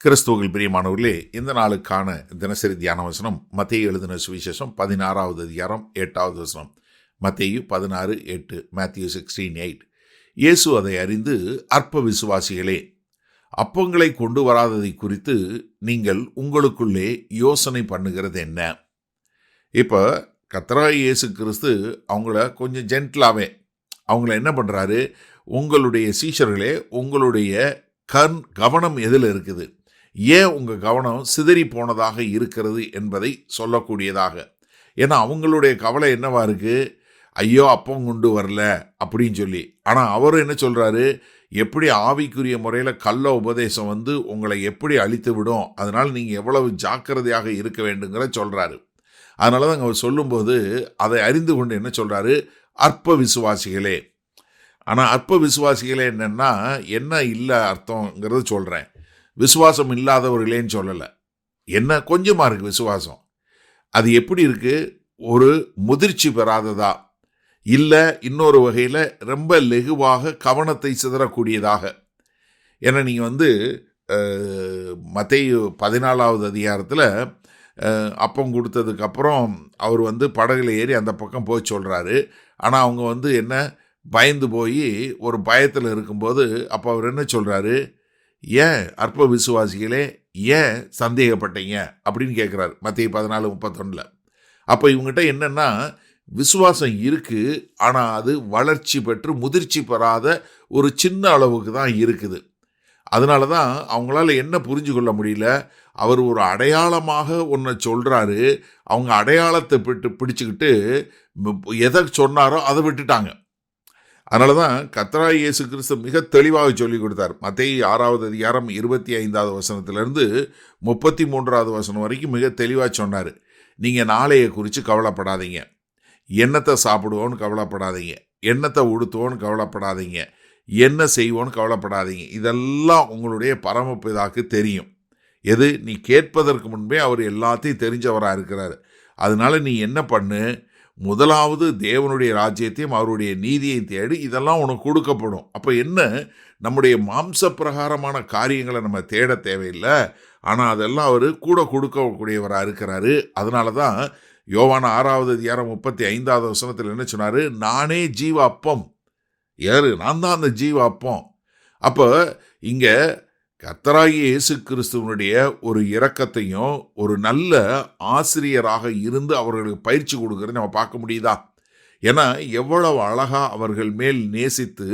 கிறிஸ்துவுக்குள் பிரியமானவர்களே, இந்த நாளுக்கான தினசரி தியான வசனம் மத்தேயு எழுதின சுவிசேஷம் 16வது அதிகாரம் 8வது வசனம். மத்தேயு 16:8, Matthew 16:8. இயேசு அதை அறிந்து, அற்ப விசுவாசிகளே, அப்பங்களை கொண்டு வராததை குறித்து நீங்கள் உங்களுக்குள்ளே யோசனை பண்ணுகிறது என்ன? இப்போ கர்த்தராகிய இயேசு கிறிஸ்து அவங்கள கொஞ்சம் ஜென்டிலாகவே அவங்கள என்ன பண்ணுறாரு, உங்களுடைய சீஷர்களே, உங்களுடைய கவனம் எதில் இருக்குது, ஏன் உங்கள் கவனம் சிதறி போனதாக இருக்கிறது என்பதை சொல்லக்கூடியதாக. ஏன்னா அவங்களுடைய கவலை என்னவா இருக்குது, ஐயோ அப்பம் கொண்டு வரல அப்படின்னு சொல்லி. ஆனால் அவர் என்ன சொல்கிறாரு, எப்படி ஆவிக்குரிய முறையில் கள்ள உபதேசம் உங்களை எப்படி அழித்து விடும், அதனால் நீங்கள் எவ்வளவு ஜாக்கிரதையாக இருக்க வேண்டுங்கிற சொல்கிறாரு. அதனால தான் அவர் சொல்லும்போது அதை அறிந்து கொண்டு என்ன சொல்கிறாரு, அற்ப விசுவாசிகளே. ஆனால் அற்ப விசுவாசிகளே என்னென்னா என்ன இல்லை அர்த்தங்கிறது சொல்கிறேன். விசுவாசம் இல்லாதவர்களேன்னு சொல்லலை, என்ன கொஞ்சமாக இருக்குது விசுவாசம். அது எப்படி இருக்குது, ஒரு முதிர்ச்சி பெறாததா, இல்லை இன்னொரு வகையில் ரொம்ப லெகுவாக கவனத்தை சிதறக்கூடியதாக. ஏன்னா நீங்கள் மத்தேயு 14வது அதிகாரத்தில் அப்பம் கொடுத்ததுக்கப்புறம் அவர் படகுல ஏறி அந்த பக்கம் போய் சொல்கிறாரு. ஆனால் அவங்க என்ன பயந்து போய் ஒரு பயத்தில் இருக்கும்போது அப்போ அவர் என்ன சொல்கிறாரு, ஏன் அற்ப விசுவாசிகளே ஏன் சந்தேகப்பட்டீங்க அப்படின்னு கேட்குறாரு மத்தேயு 14:31. அப்போ இவங்ககிட்ட என்னென்னா விசுவாசம் இருக்குது, ஆனால் அது வளர்ச்சி பெற்று முதிர்ச்சி பெறாத ஒரு சின்ன அளவுக்கு தான் இருக்குது. அதனால தான் அவங்களால என்ன புரிஞ்சு கொள்ள முடியல, அவர் ஒரு அடையாளமாக ஒன்றை சொல்கிறாரு, அவங்க அடையாளத்தை பிடிச்சிக்கிட்டு எதை சொன்னாரோ அதை விட்டுட்டாங்க. அதனால தான் கர்த்தராகிய இயேசு கிறிஸ்து மிக தெளிவாக சொல்லி கொடுத்தார். மத்தேயு 6வது அதிகாரம் 25வது வசனத்திலிருந்து 33வது வசனம் வரைக்கும் மிக தெளிவாக சொன்னார். நீங்கள் நாளையை குறித்து கவலைப்படாதீங்க, என்னத்தை சாப்பிடுவோன்னு கவலைப்படாதீங்க, என்னத்தை உடுத்துவோன்னு கவலைப்படாதீங்க, என்ன செய்வோன்னு கவலைப்படாதீங்க. இதெல்லாம் உங்களுடைய பரமபிதாக்கு தெரியும். எது, நீ கேட்பதற்கு முன்பே அவர் எல்லாத்தையும் தெரிஞ்சவராக இருக்கிறார். அதனால நீ என்ன பண்ணு, முதலாவது தேவனுடைய ராஜ்யத்தையும் அவருடைய நீதியையும் தேடி, இதெல்லாம் உனக்கு கொடுக்கப்படும். அப்போ என்ன, நம்முடைய மாம்ச பிரகாரமான காரியங்களை நம்ம தேட தேவையில்லை, ஆனால் அதெல்லாம் அவர் கூட கொடுக்கக்கூடியவராக இருக்கிறாரு. அதனால தான் யோவான் 6வது அதிகாரம் 35வது வசனத்தில் என்ன சொன்னார், நானே ஜீவ அப்பம். யாரு, நான் தான் அந்த ஜீவ அப்பம். அப்போ இங்கே கர்த்தராகிய இயேசு கிறிஸ்துவனுடைய ஒரு இரக்கத்தையும் ஒரு நல்ல ஆசிரியராக இருந்து அவர்களுக்கு பயிற்சி கொடுக்கறதை நம்ம பார்க்க முடியுதா? ஏன்னா எவ்வளவு அழகாக அவர்கள் மேல் நேசித்து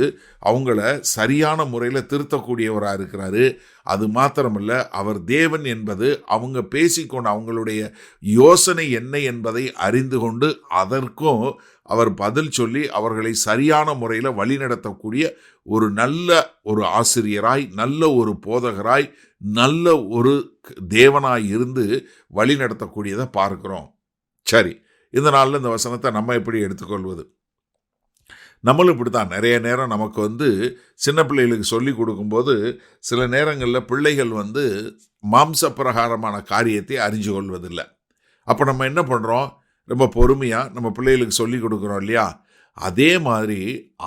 அவங்கள சரியான முறையில் திருத்தக்கூடியவராக இருக்கிறாரு. அது மாத்திரமல்ல, அவர் தேவன் என்பது அவங்க பேசிக்கொண்டு அவங்களுடைய யோசனை என்ன என்பதை அறிந்து கொண்டு அதற்கும் அவர் பதில் சொல்லி அவர்களை சரியான முறையில் வழிநடத்தக்கூடிய ஒரு நல்ல ஒரு ஆசிரியராய், நல்ல ஒரு போதகராய், நல்ல ஒரு தேவனாய் இருந்து வழி நடத்தக்கூடியதை பார்க்கிறோம். சரி, இந்த நாளில் இந்த வசனத்தை நம்ம எப்படி எடுத்துக்கொள்வது? நம்மளும் இப்படி தான் நிறைய நேரம் நமக்கு சின்ன பிள்ளைகளுக்கு சொல்லி கொடுக்கும்போது சில நேரங்களில் பிள்ளைகள் மாம்ச பிரகாரமான காரியத்தை அறிஞ்சு கொள்வதில்லை. அப்போ நம்ம என்ன பண்ணுறோம், ரொம்ப பொறுமையாக நம்ம பிள்ளைகளுக்கு சொல்லி கொடுக்குறோம் இல்லையா? அதே மாதிரி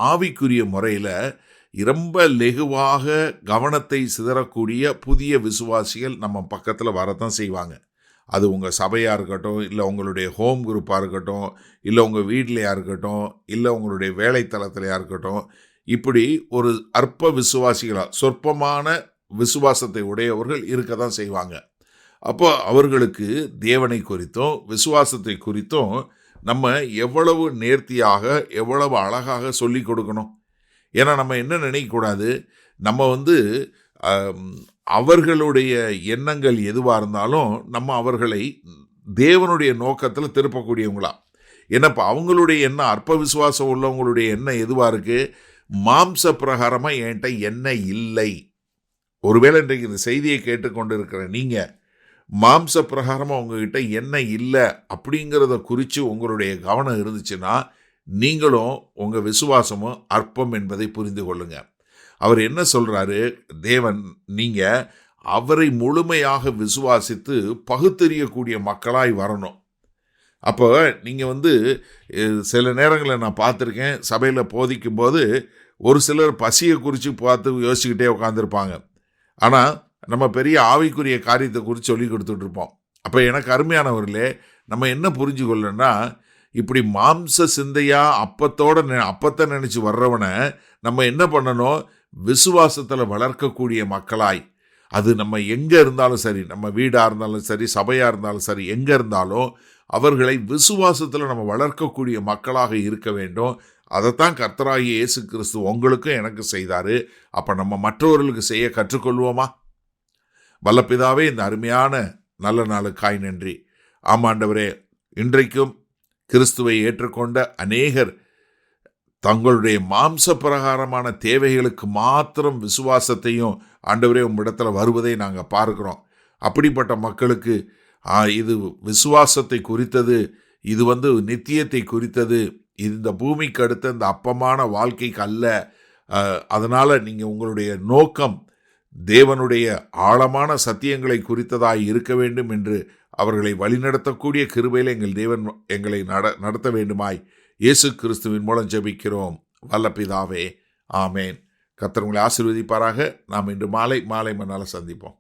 ஆவிக்குரிய முறையில் ரொம்ப லெகுவாக கவனத்தை சிதறக்கூடிய புதிய விசுவாசிகள் நம்ம பக்கத்தில் வரத்தான் செய்வாங்க. அது உங்கள் சபையாக இருக்கட்டும், இல்லை உங்களுடைய ஹோம் குரூப்பாக இருக்கட்டும், இல்லை உங்கள் வீட்லையாக இருக்கட்டும், இல்லை உங்களுடைய வேலைத்தளத்திலையாக இருக்கட்டும், இப்படி ஒரு அற்ப விசுவாசிகளாக சொற்பமான விசுவாசத்தை உடையவர்கள் இருக்க தான் செய்வாங்க. அப்போ அவர்களுக்கு தேவனை குறித்தும் விசுவாசத்தை குறித்தும் நம்ம எவ்வளவு நேர்த்தியாக எவ்வளவு அழகாக சொல்லி கொடுக்கணும். ஏன்னா நம்ம என்ன நினைக்கக்கூடாது, நம்ம அவர்களுடைய எண்ணங்கள் எதுவாக இருந்தாலும் நம்ம அவர்களை தேவனுடைய நோக்கத்தில் திருப்பக்கூடியவங்களா. ஏன்னா இப்போ அவங்களுடைய எண்ணம், அற்ப விசுவாசம் உள்ளவங்களுடைய எண்ணம் எதுவாக இருக்குது, மாம்ச பிரகாரமாக என்கிட்ட எண்ணம் இல்லை. ஒருவேளை இன்றைக்கு இந்த செய்தியை கேட்டுக்கொண்டு இருக்கிற நீங்கள் மாம்ச பிரகாரமாக உங்ககிட்ட என்ன இல்லை அப்படிங்கிறத குறித்து உங்களுடைய கவனம் இருந்துச்சுன்னா நீங்களும் உங்கள் விசுவாசமும் அற்பம் என்பதை புரிந்து கொள்ளுங்க. அவர் என்ன சொல்கிறாரு, தேவன் நீங்கள் அவரை முழுமையாக விசுவாசித்து பகுத்தறியக்கூடிய மக்களாய் வரணும். அப்போ நீங்கள் சில நேரங்களில் நான் பார்த்துருக்கேன், சபையில் போதிக்கும் போது ஒரு சிலர் பசியை குறித்து பார்த்து யோசிச்சுக்கிட்டே உட்காந்துருப்பாங்க. ஆனால் நம்ம பெரிய ஆவிக்குரிய காரியத்தை குறித்து சொல்லி கொடுத்துட்டு இருப்போம். அப்போ எனக்கு அருமையானவர்களே, நம்ம என்ன புரிஞ்சு கொள்ளணும்னா, இப்படி மாம்ச சிந்தையா அப்பத்தை நினைச்சு வர்றவனை நம்ம என்ன பண்ணணும்? விசுவாசத்துல வளர்க்கக்கூடிய மக்களாய், அது நம்ம எங்க இருந்தாலும் சரி, நம்ம வீடா இருந்தாலும் சரி, சபையா இருந்தாலும் சரி, எங்க இருந்தாலும் அவர்களை விசுவாசத்துல நம்ம வளர்க்கக்கூடிய மக்களாக இருக்க வேண்டும். அதைத்தான் கர்த்தராகிய இயேசு கிறிஸ்து உங்களுக்கும் எனக்கு செய்தாரு. அப்ப நம்ம மற்றவர்களுக்கு செய்ய கற்றுக்கொள்வோமா? வல்லபிதாவே, இந்த அருமையான நல்ல நாளுக்காய் நன்றி. ஆமாண்டவரே, இன்றைக்கும் கிறிஸ்துவை ஏற்றுக்கொண்ட அநேகர் தங்களுடைய மாம்ச பிரகாரமான தேவைகளுக்கு மாத்திரம் விசுவாசத்தையும் ஆண்டவரே உம்மிடத்தில் வருவதை நாங்கள் பார்க்கிறோம். அப்படிப்பட்ட மக்களுக்கு இது விசுவாசத்தை குறித்தது, இது நித்தியத்தை குறித்தது, இந்த பூமிக்கு அடுத்த இந்த அப்பமான வாழ்க்கைக்கு அல்ல. அதனால் நீங்கள் உங்களுடைய நோக்கம் தேவனுடைய ஆழமான சத்தியங்களை குறித்ததாய் இருக்க வேண்டும் என்று அவர்களை வழிநடத்தக்கூடிய கிருபையில் எங்கள் தேவன் எங்களை நடத்த வேண்டுமாய் இயேசு கிறிஸ்துவின் மூலம் ஜெபிக்கிறோம் வல்ல பிதாவே, ஆமேன். கர்த்தர் உங்களை ஆசீர்வதிப்பாராக. நாம் இன்று மாலை மன்னால சந்திப்போம்.